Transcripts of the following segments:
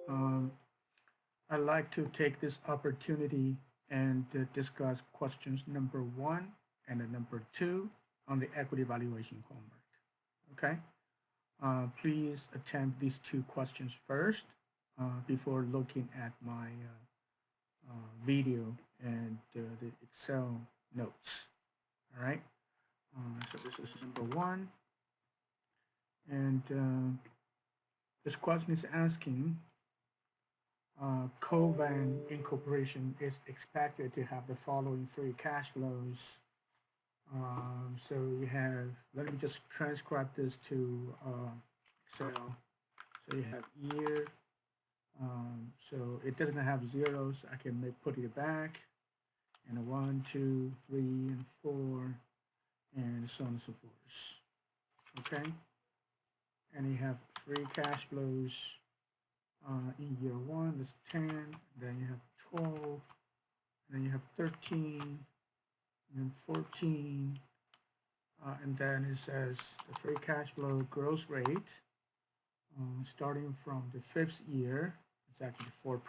Um, I'd like to take this opportunity and discuss questions number one and number two on the equity valuation homework. Okay? Please attempt these two questions first before looking at my video and the Excel notes. All right? So this is number one. And this question is asking, Covan Incorporation is expected to have the following free cash flows. So you have, let me just transcribe this to Excel. So you have year, so it doesn't have zeros. I can put it back, and a 1, 2, 3, and 4, and so on and so forth. Okay, and you have free cash flows in year one. That's 10. Then you have 12. And then you have 13, and then 14. And then it says the free cash flow growth rate starting from the fifth year is actually 4%.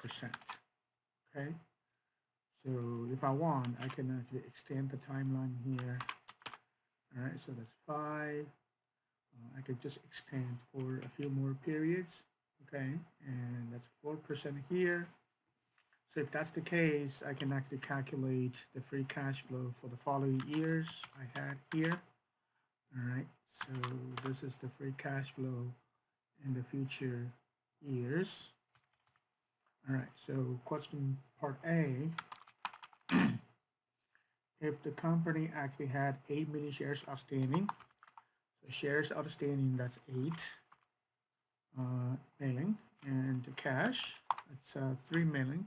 Okay, so if I want, I can actually extend the timeline here. All right, so that's 5. I could just extend for a few more periods. Okay, and that's 4% here. So if that's the case, I can actually calculate the free cash flow for the following years I had here. All right, so this is the free cash flow in the future years. All right, so question part A. If the company actually had 8 million shares outstanding, so shares outstanding, that's 8 million, and the cash, that's 3 million,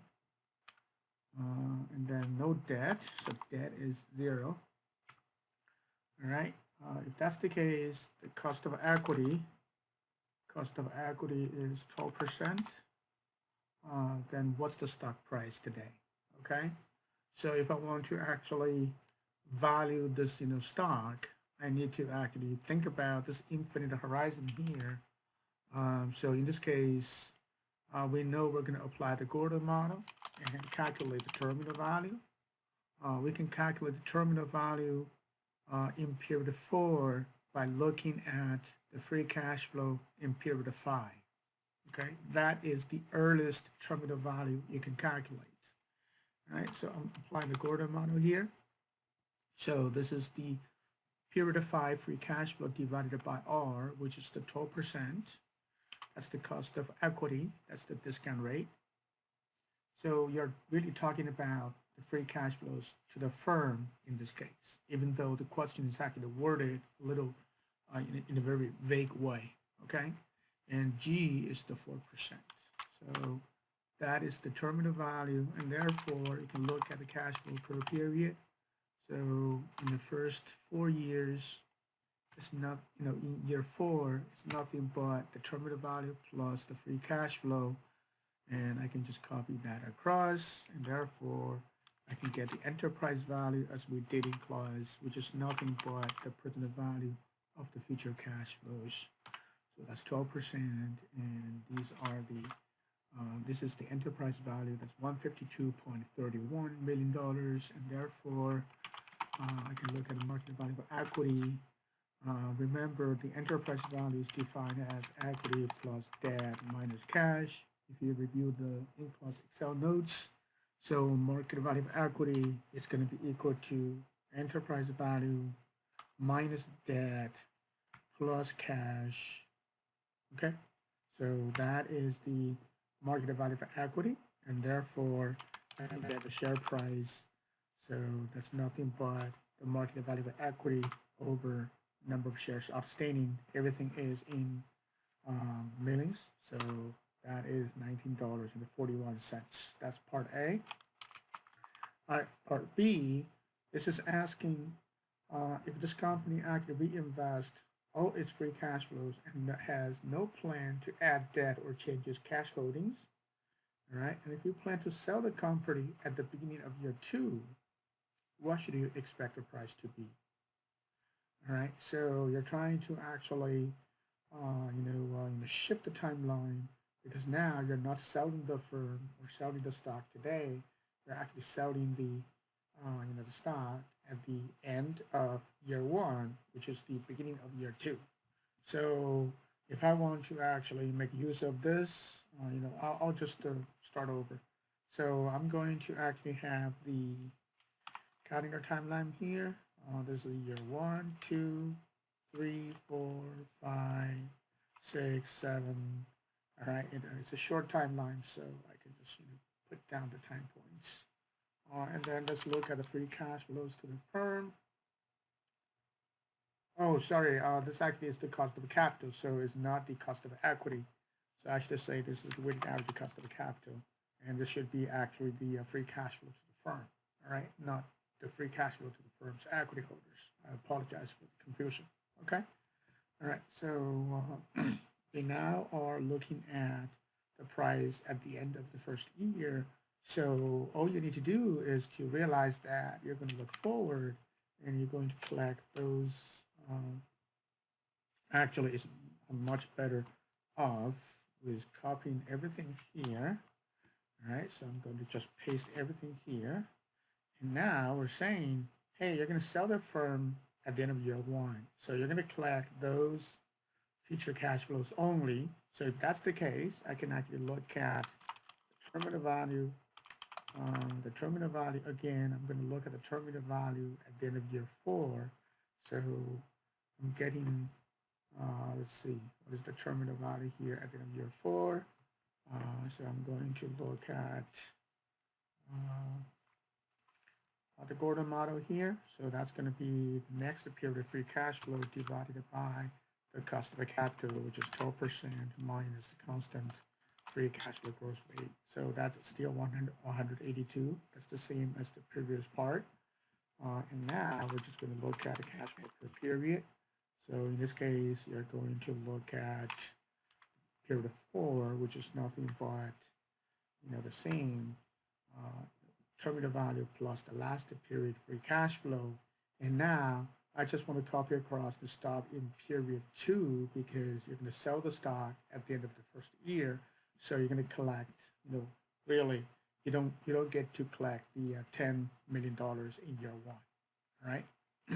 and then no debt, so debt is 0. All right, if that's the case, the cost of equity is 12%. Then what's the stock price today? Okay, so if I want to actually value this stock, I need to actually think about this infinite horizon here. So in this case, we know we're going to apply the Gordon model and calculate the terminal value. We can calculate the terminal value in period 4 by looking at the free cash flow in period 5. Okay, that is the earliest terminal value you can calculate. All right, so I'm applying the Gordon model here. So this is the period 5 free cash flow divided by R, which is the 12%. That's the cost of equity. That's the discount rate. So you're really talking about the free cash flows to the firm in this case, even though the question is actually worded a little in a very vague way, okay? And G is the 4%. So that is the terminal value, and therefore you can look at the cash flow per period. So in the first 4 years, it's not, in year 4, it's nothing but the terminal value plus the free cash flow. And I can just copy that across, and therefore I can get the enterprise value as we did in clause, which is nothing but the present value of the future cash flows. So that's 12%, and these are the this is the enterprise value. That's $152.31 million, and therefore I can look at the market value of equity. Remember, the enterprise value is defined as equity plus debt minus cash. If you review the in-class Excel notes, so market value of equity is going to be equal to enterprise value minus debt plus cash. Okay, so that is the market value of equity, and therefore I get the share price. So that's nothing but the market value of equity over number of shares outstanding. Everything is in millions, so that is $19.41. That's part A. All right, part B, this is asking if this company actually reinvests all its free cash flows and has no plan to add debt or change its cash holdings. All right, and if you plan to sell the company at the beginning of year 2, what should you expect the price to be? All right, so you're trying to actually, shift the timeline because now you're not selling the firm or selling the stock today. You're actually selling the stock at the end of year one, which is the beginning of year two. So if I want to actually make use of this, I'll just start over. So I'm going to actually have the calendar timeline here. This is year 1, 2, 3, 4, 5, 6, 7. All right, it's a short timeline, so I can just put down the time points. And then let's look at the free cash flows to the firm. Oh, sorry, this actually is the cost of capital, so it's not the cost of equity. So I should say this is the weighted average cost of capital, and this should be actually the free cash flow to the firm, all right, not the free cash flow to the firm's equity holders. I apologize for the confusion, okay? All right, so we now are looking at the price at the end of the first year. So all you need to do is to realize that you're going to look forward and you're going to collect those. Actually, it's much better off with copying everything here. All right, so I'm going to just paste everything here. And now we're saying, hey, you're going to sell the firm at the end of year one. So you're going to collect those future cash flows only. So if that's the case, I can actually look at the terminal value. The terminal value, again, I'm going to look at the terminal value at the end of year four. So I'm getting, let's see, what is the terminal value here at the end of year four? So I'm going to look at the Gordon model here. So that's going to be the next period of free cash flow divided by the cost of the capital, which is 12% minus the constant free cash flow growth rate. So that's still 182. That's the same as the previous part. And now we're just going to look at the cash flow per period. So in this case, you're going to look at period of 4, which is nothing but the same terminal value plus the last period free cash flow. And now I just want to copy across the stop in period 2 because you're going to sell the stock at the end of the first year. So you're going to collect, really, you don't get to collect the $10 million in year one, all right? So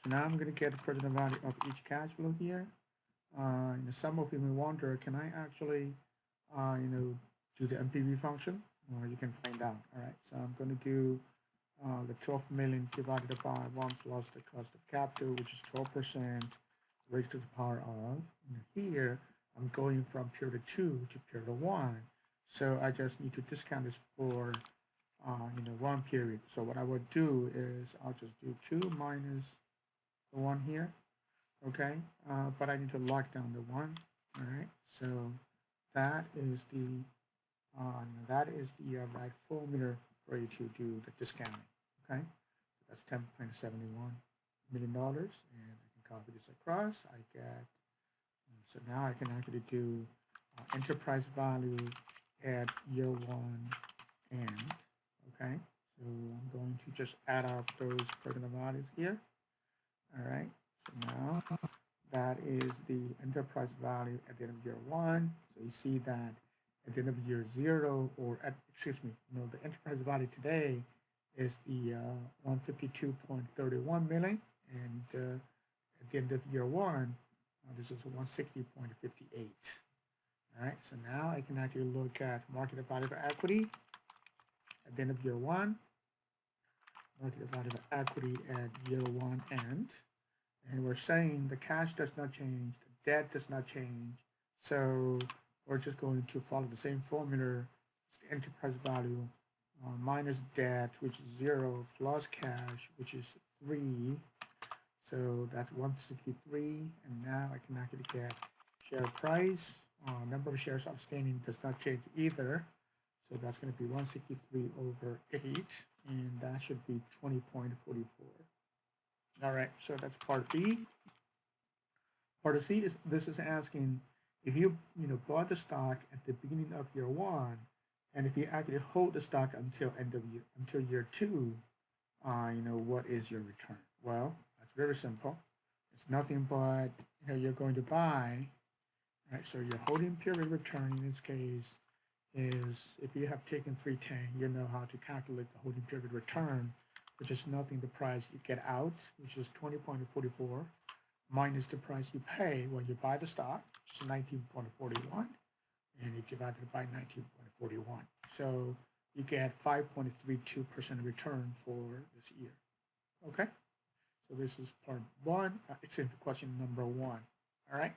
now I'm going to get the present value of each cash flow here. Some of you may wonder, can I actually, do the MPV function? You can find out, all right? So I'm going to do the 12 million divided by 1 plus the cost of capital, which is 12% raised to the power of. And here, I'm going from period 2 to period 1. So I just need to discount this for, 1 period. So what I would do is I'll just do 2 minus the 1 here, okay? But I need to lock down the 1, all right? So that is the right formula for you to do the discounting, okay? So that's $10.71 million, and I can copy this across. I get, so now I can actually do enterprise value at year 1 end, okay? So I'm going to just add up those present values here, all right? So now that is the enterprise value at the end of year 1. So you see that at the end of year 0, or the enterprise value today is the 152.31 million, and at the end of year 1, this is 160.58. All right, so now I can actually look at market value of equity at the end of year 1, market value of equity at year 1 end, and we're saying the cash does not change, the debt does not change, so we're just going to follow the same formula. It's the enterprise value minus debt, which is 0, plus cash, which is 3. So that's 163. And now I can actually get share price. Number of shares outstanding does not change either. So that's going to be 163 over 8. And that should be 20.44. All right, so that's part B. Part C is asking, if you bought the stock at the beginning of year 1, and if you actually hold the stock until year 2, what is your return? Well, that's very simple. It's nothing but you're going to buy, Right, so your holding period return in this case is, if you have taken 310, you know how to calculate the holding period return, which is nothing the price you get out, which is 20.44, minus the price you pay when you buy the stock, which is 19.41, and you divide it by 19.41. So you get 5.32% return for this year. Okay? So this is part one, example question number one. All right?